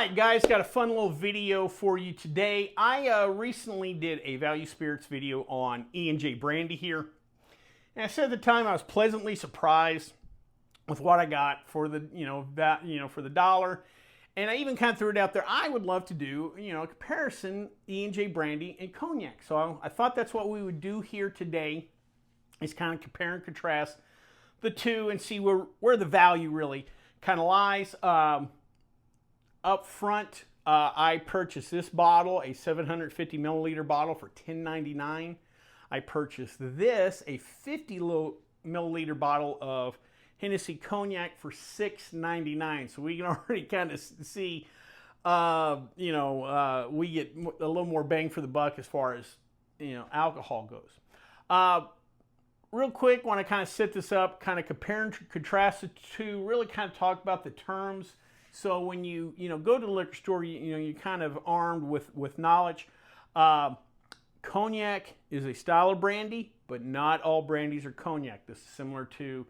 Alright guys, got a fun little video for you today. I recently did a value spirits video on E&J Brandy here. And I said at the time I was pleasantly surprised with what I got for the, for the dollar. And I even kind of threw it out there. I would love to do, a comparison E&J Brandy and Cognac. So I thought that's what we would do here today, is kind of compare and contrast the two and see where the value really kind of lies. Up front, I purchased this bottle, a 750 milliliter bottle, for $10.99. I purchased this, a 50 milliliter bottle of Hennessy Cognac, for $6.99. So we can already kind of see, we get a little more bang for the buck as far as, alcohol goes. Real quick, want to kind of set this up, kind of compare and contrast the two, really kind of talk about the terms. So when you go to the liquor store, you're kind of armed with knowledge. Cognac is a style of brandy, but not all brandies are cognac. This is similar to,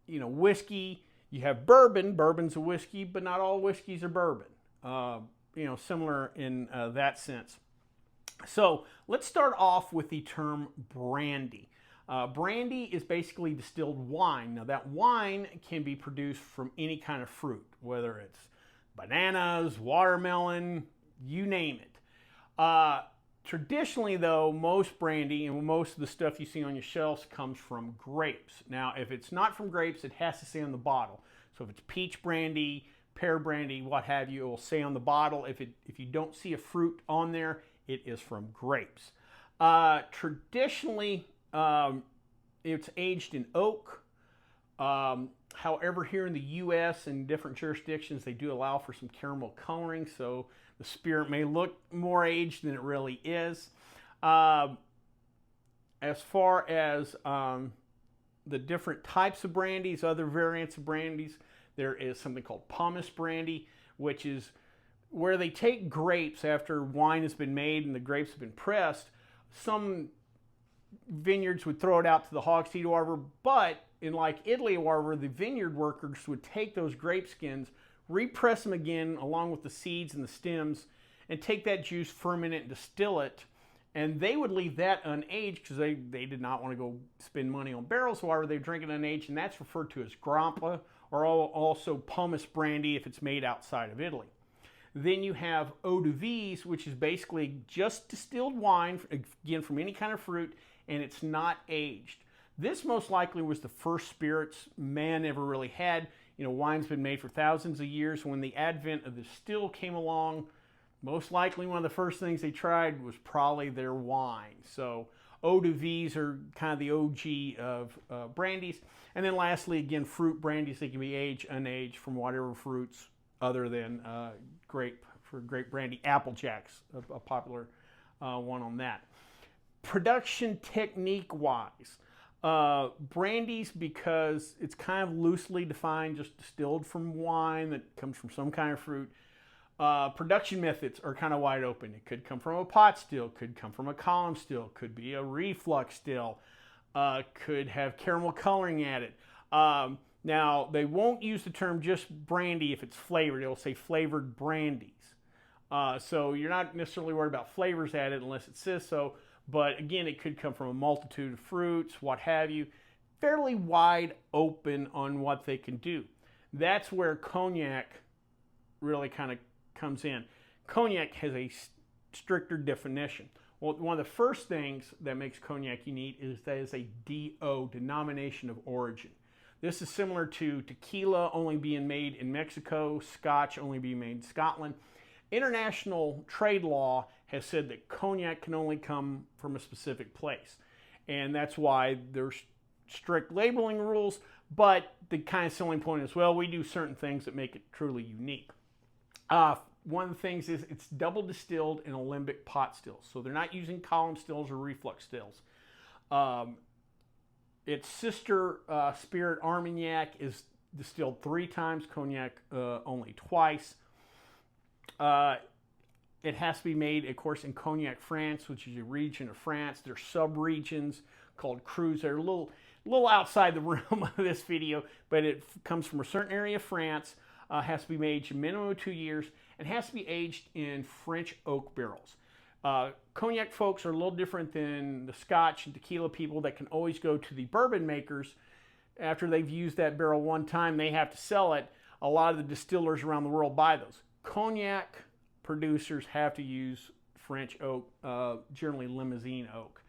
whiskey. You have bourbon. Bourbon's a whiskey, but not all whiskeys are bourbon. Similar in that sense. So let's start off with the term brandy. Brandy is basically distilled wine. Now that wine can be produced from any kind of fruit, whether it's bananas, watermelon, you name it. Traditionally though, most brandy and most of the stuff you see on your shelves comes from grapes. Now if it's not from grapes, it has to say on the bottle. So if it's peach brandy, pear brandy, what have you, it will say on the bottle. If you don't see a fruit on there, it is from grapes. Traditionally, it's aged in oak. However, here in the U.S. and different jurisdictions, they do allow for some caramel coloring, so the spirit may look more aged than it really is. As far as the different types of brandies, other variants of brandies, there is something called pomace brandy, which is where they take grapes after wine has been made and the grapes have been pressed. Some vineyards would throw it out to the hogs to eat, however, but in like Italy, however, the vineyard workers would take those grape skins, repress them again along with the seeds and the stems, and take that juice, ferment it, and distill it, and they would leave that unaged because they did not want to go spend money on barrels. However, they drink it unaged, and that's referred to as grappa, or also pomace brandy if it's made outside of Italy. Then you have eau de vie, which is basically just distilled wine, again from any kind of fruit, and it's not aged. This most likely was the first spirits man ever really had. Wine's been made for thousands of years. When the advent of the still came along, most likely one of the first things they tried was probably their wine. So eau de vie are kind of the OG of brandies. And then lastly, again, fruit brandies, they can be aged, unaged from whatever fruits other than grape brandy. Applejack's a popular one on that. Production technique wise, brandies, because it's kind of loosely defined, just distilled from wine that comes from some kind of fruit. Production methods are kind of wide open. It could come from a pot still, could come from a column still, could be a reflux still, could have caramel coloring added. Now, they won't use the term just brandy if it's flavored. It'll say flavored brandies. So you're not necessarily worried about flavors added unless it says so. But again, it could come from a multitude of fruits, what have you. Fairly wide open on what they can do. That's where Cognac really kind of comes in. Cognac has a stricter definition. Well, one of the first things that makes Cognac unique is that it's a DO, denomination of origin. This is similar to tequila only being made in Mexico, Scotch only being made in Scotland. International trade law has said that cognac can only come from a specific place. And that's why there's strict labeling rules, but the kind of selling point is, well, we do certain things that make it truly unique. One of the things is it's double distilled in alembic pot stills. So they're not using column stills or reflux stills. Its sister spirit, Armagnac, is distilled 3 times, Cognac only twice. It has to be made, of course, in Cognac, France, which is a region of France. There are sub-regions called crus. They're a little outside the realm of this video, but it comes from a certain area of France. has to be aged a minimum of 2 years, and has to be aged in French oak barrels. Cognac folks are a little different than the Scotch and tequila people that can always go to the bourbon makers. After they've used that barrel one time, they have to sell it. A lot of the distillers around the world buy those. Cognac producers have to use French oak, generally Limousin oak.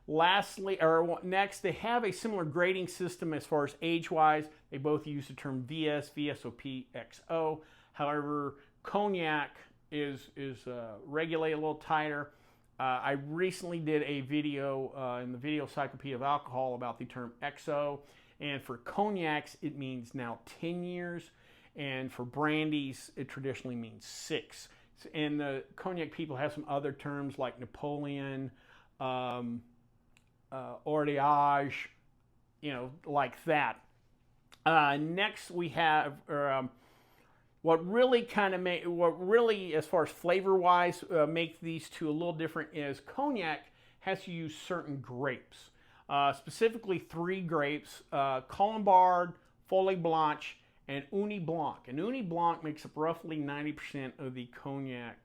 Lastly, or next, they have a similar grading system as far as age-wise. They both use the term VS, VSOP, XO. However, Cognac is regulated a little tighter. I recently did a video in the Video Encyclopedia of Alcohol about the term XO, and for cognacs it means now 10 years, and for brandies it traditionally means 6. And the cognac people have some other terms like Napoleon, Ordeage, like that. Next we have what really as far as flavor wise make these two a little different is cognac has to use certain grapes, specifically 3 grapes: Colombard, Folie Blanche, and Uni Blanc. And Uni Blanc makes up roughly 90% of the cognac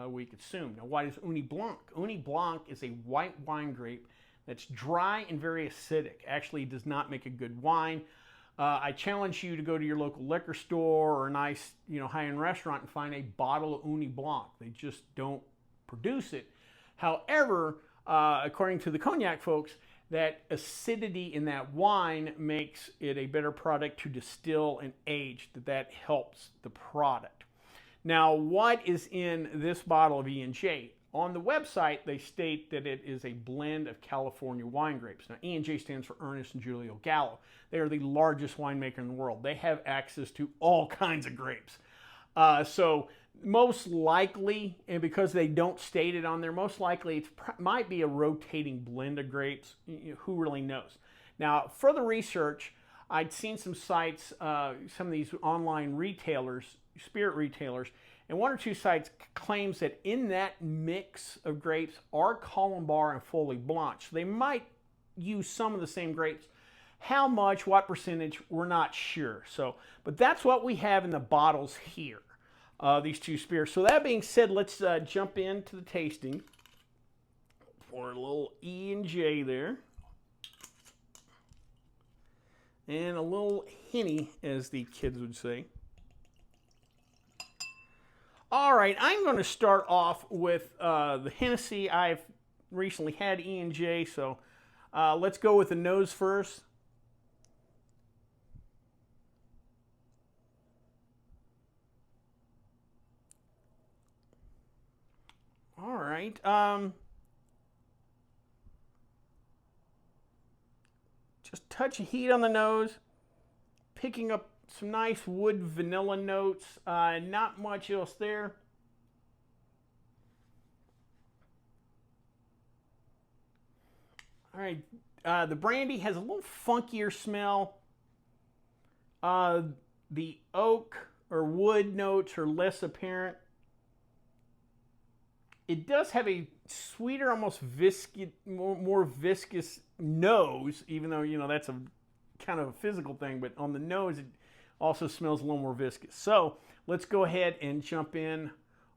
we consume. Now, what is Uni Blanc? Uni Blanc is a white wine grape that's dry and very acidic. Actually, does not make a good wine. I challenge you to go to your local liquor store or a nice, high-end restaurant and find a bottle of Uni Blanc. They just don't produce it. However, according to the cognac folks, that acidity in that wine makes it a better product to distill and age. That helps the product. Now, what is in this bottle of E&J? On the website, they state that it is a blend of California wine grapes. Now, E&J stands for Ernest and Julio Gallo. They are the largest winemaker in the world. They have access to all kinds of grapes. So most likely, and because they don't state it on there, most likely it might be a rotating blend of grapes. Who really knows? Now, further research, I'd seen some sites, some of these online retailers, spirit retailers, and 1 or 2 sites claims that in that mix of grapes are Colombard and Folie Blanche. So they might use some of the same grapes. How much, what percentage, we're not sure. But that's what we have in the bottles here, these 2 spirits. So that being said, let's jump into the tasting. Pour a little E&J there. And a little Henny, as the kids would say. All right, I'm going to start off with the Hennessy. I've recently had E&J, so let's go with the nose first. All right. Just touch of heat on the nose, picking up some nice wood vanilla notes, not much else there. All right, the brandy has a little funkier smell. The oak or wood notes are less apparent. It does have a sweeter, almost viscous, more viscous nose, even though, that's a kind of a physical thing, but on the nose, it also smells a little more viscous. So let's go ahead and jump in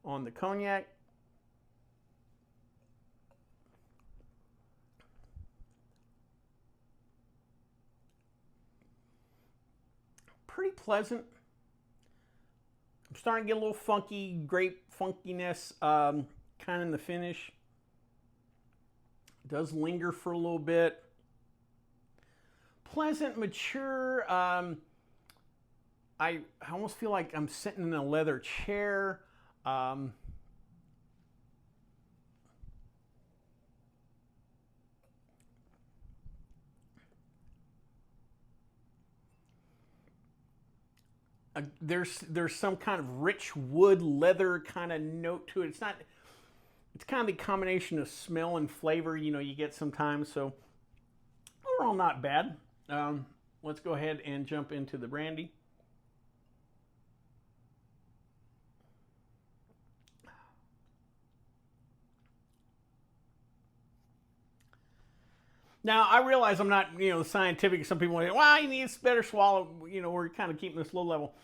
on the cognac. Pretty pleasant. I'm starting to get a little funky, grape funkiness kind of in the finish. It does linger for a little bit. Pleasant, mature. I almost feel like I'm sitting in a leather chair. There's some kind of rich wood leather kind of note to it. It's kind of the combination of smell and flavor you get sometimes. So overall, not bad. Let's go ahead and jump into the brandy. Now, I realize I'm not, scientific. Some people say, well, you need a better swallow. We're kind of keeping this low level.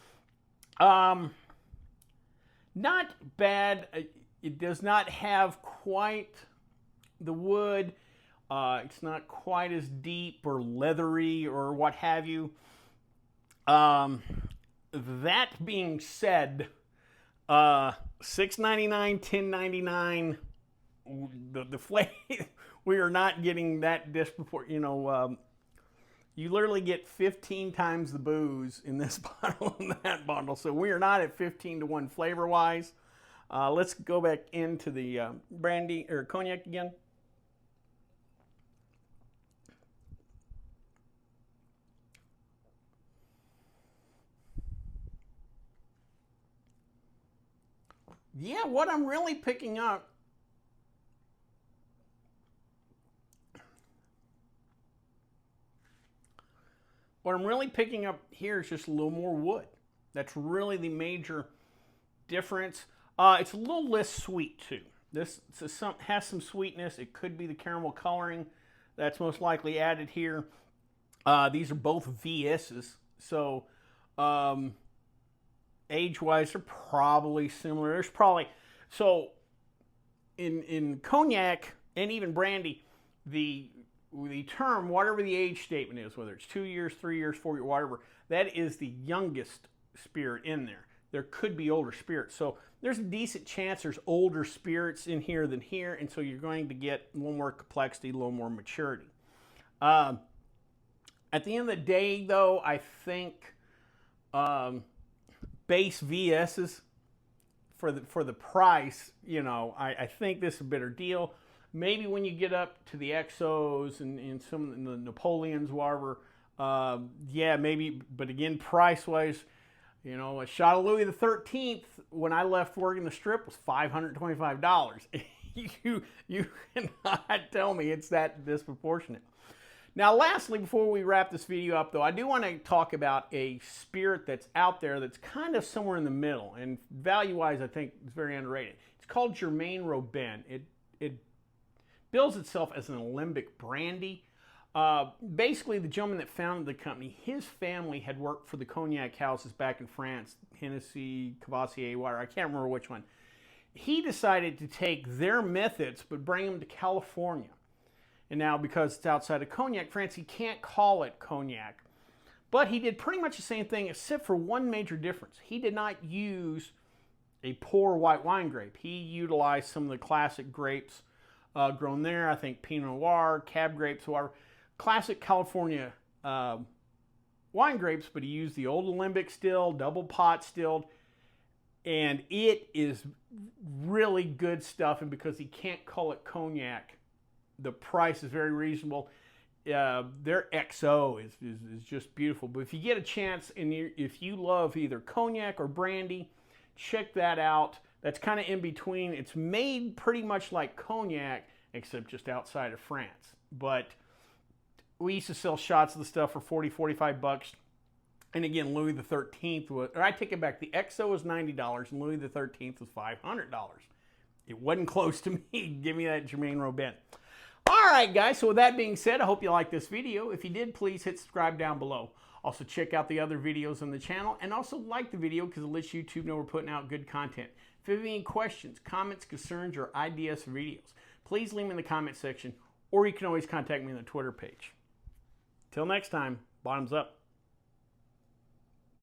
Not bad. It does not have quite the wood. It's not quite as deep or leathery or what have you. That being said, $6.99, $10.99. The flavor, we are not getting that disproportionate. You know, you literally get 15 times the booze in this bottle and that bottle. So we are not at 15 to 1 flavor wise. Let's go back into the brandy or cognac again. Yeah, what I'm really picking up, here is just a little more wood. That's really the major difference. It's a little less sweet too. This has some sweetness. It could be the caramel coloring that's most likely added here. These are both VSs, so age-wise, they're probably similar. There's probably, so in cognac and even brandy, the term, whatever the age statement is, whether it's 2 years, 3 years, 4 years, whatever, that is the youngest spirit in there. There could be older spirits. So there's a decent chance there's older spirits in here than here, and so you're going to get a little more complexity, a little more maturity. At the end of the day, though, I think base VSs for the price, you know, I think this is a better deal. Maybe when you get up to the XOs and some of the Napoleons, whatever, yeah, maybe. But again, price-wise, you know, a shot of Louis the 13th when I left working the Strip was $525. You cannot tell me it's that disproportionate. Now, lastly, before we wrap this video up, though, I do want to talk about a spirit that's out there that's kind of somewhere in the middle, and value-wise, I think it's very underrated. It's called Germain Robin. It bills itself as an alembic brandy. Basically, the gentleman that founded the company, his family had worked for the cognac houses back in France, Hennessy, Cavassier, whatever, I can't remember which one. He decided to take their methods, but bring them to California. And now, because it's outside of Cognac, France, he can't call it cognac. But he did pretty much the same thing, except for one major difference. He did not use a poor white wine grape. He utilized some of the classic grapes grown there. I think Pinot Noir, Cab grapes, whatever. Classic California wine grapes, but he used the old alembic still, double pot stilled. And it is really good stuff. And because he can't call it cognac, the price is very reasonable. Their XO is just beautiful. But if you get a chance, and if you love either cognac or brandy, check that out. That's kind of in between. It's made pretty much like cognac, except just outside of France. But we used to sell shots of the stuff for 40, 45 bucks. And again, Louis the 13th was, or I take it back, the XO was $90 and Louis the 13th was $500. It wasn't close to me. Give me that Germain Robin. All right, guys, so with that being said, I hope you liked this video. If you did, please hit subscribe down below. Also, check out the other videos on the channel, and also like the video because it lets YouTube know we're putting out good content. If you have any questions, comments, concerns, or ideas for videos, please leave them in the comment section, or you can always contact me on the Twitter page. Till next time, bottoms up.